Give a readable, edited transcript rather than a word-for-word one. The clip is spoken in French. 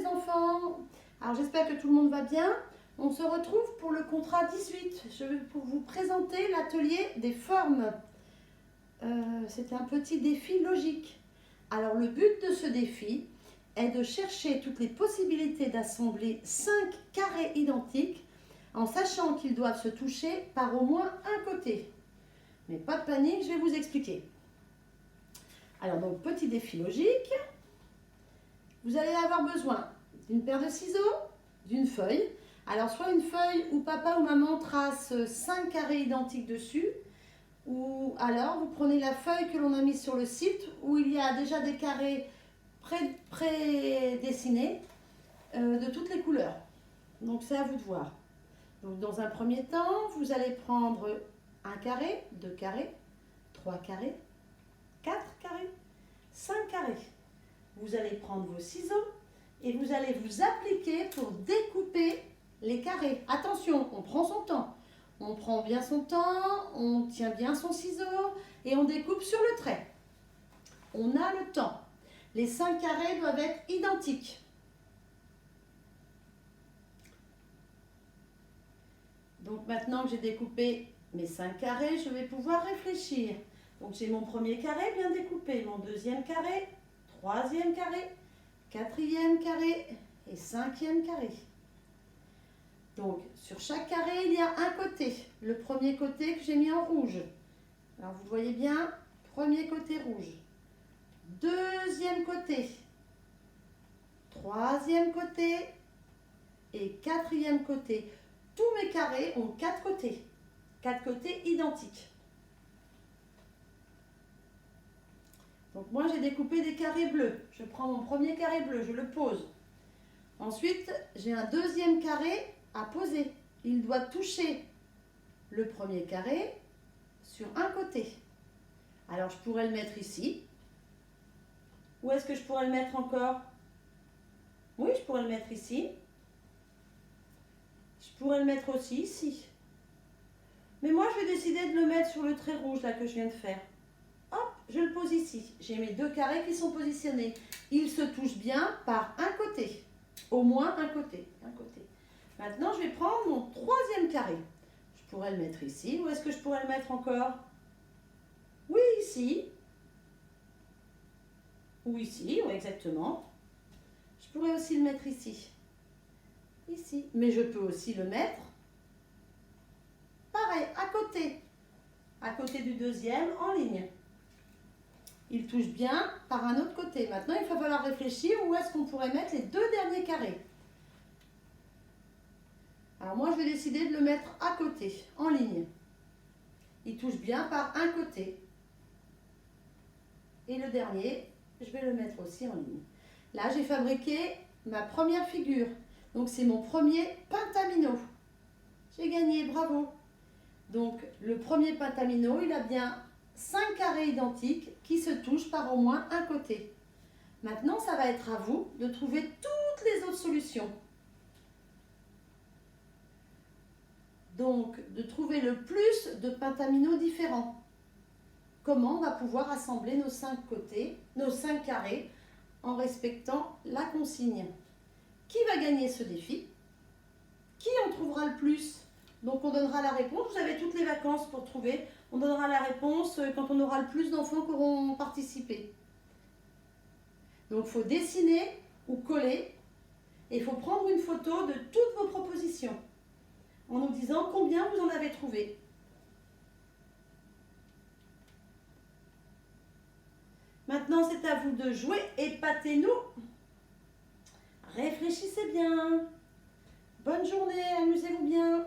les enfants. Alors j'espère que tout le monde va bien. On se retrouve pour le contrat 18. Je vais vous présenter l'atelier des formes. C'est un petit défi logique. Alors le but de ce défi est de chercher toutes les possibilités d'assembler 5 carrés identiques en sachant qu'ils doivent se toucher par au moins un côté. Mais pas de panique, je vais vous expliquer. Alors donc petit défi logique. Vous allez avoir besoin d'une paire de ciseaux, d'une feuille. Alors soit une feuille où papa ou maman trace 5 carrés identiques dessus, ou alors vous prenez la feuille que l'on a mise sur le site où il y a déjà des carrés pré-dessinés de toutes les couleurs. Donc c'est à vous de voir. Donc dans un premier temps, vous allez prendre un carré, 2 carrés, 3 carrés, 4 carrés, 5 carrés. Vous allez prendre vos ciseaux et vous allez vous appliquer pour découper les carrés. Attention, on prend son temps. On prend bien son temps, on tient bien son ciseau et on découpe sur le trait. On a le temps. Les 5 carrés doivent être identiques. Donc maintenant que j'ai découpé mes 5 carrés, je vais pouvoir réfléchir. Donc j'ai mon premier carré bien découpé, mon deuxième carré, troisième carré, quatrième carré et cinquième carré. Donc sur chaque carré, il y a un côté. Le premier côté que j'ai mis en rouge. Alors vous voyez bien, premier côté rouge. Deuxième côté. Troisième côté et quatrième côté. Tous mes carrés ont 4 côtés. 4 côtés identiques. Donc moi j'ai découpé des carrés bleus. Je prends mon premier carré bleu, je le pose. Ensuite, j'ai un deuxième carré à poser. Il doit toucher le premier carré sur un côté. Alors je pourrais le mettre ici. Où est-ce que je pourrais le mettre encore? Oui, je pourrais le mettre ici. Je pourrais le mettre aussi ici. Mais moi, je vais décider de le mettre sur le trait rouge là que je viens de faire. Hop, je le pose ici. J'ai mes 2 carrés qui sont positionnés. Ils se touchent bien par un côté. Au moins un côté. Maintenant, je vais prendre mon troisième carré. Je pourrais le mettre ici. Où est-ce que je pourrais le mettre encore? Oui, ici. Ou ici, oui, exactement. Je pourrais aussi le mettre ici. Ici. Mais je peux aussi le mettre, pareil, à côté du deuxième, en ligne. Il touche bien par un autre côté. Maintenant, il va falloir réfléchir où est-ce qu'on pourrait mettre les 2 derniers carrés. Alors moi, je vais décider de le mettre à côté, en ligne. Il touche bien par un côté. Et le dernier, je vais le mettre aussi en ligne. Là, j'ai fabriqué ma première figure. Donc, c'est mon premier pentamino. J'ai gagné, bravo. Donc, le premier pentamino, il a bien 5 carrés identiques qui se touchent par au moins un côté. Maintenant, ça va être à vous de trouver toutes les autres solutions. Donc, de trouver le plus de pentaminos différents. Comment on va pouvoir assembler nos 5 côtés, nos 5 carrés, en respectant la consigne. Qui va gagner ce défi? Qui en trouvera le plus? Donc on donnera la réponse, vous avez toutes les vacances pour trouver. On donnera la réponse quand on aura le plus d'enfants qui auront participé. Donc il faut dessiner ou coller et il faut prendre une photo de toutes vos propositions en nous disant combien vous en avez trouvé. Maintenant c'est à vous de jouer, épatez-nous. Réfléchissez bien. Bonne journée, amusez-vous bien.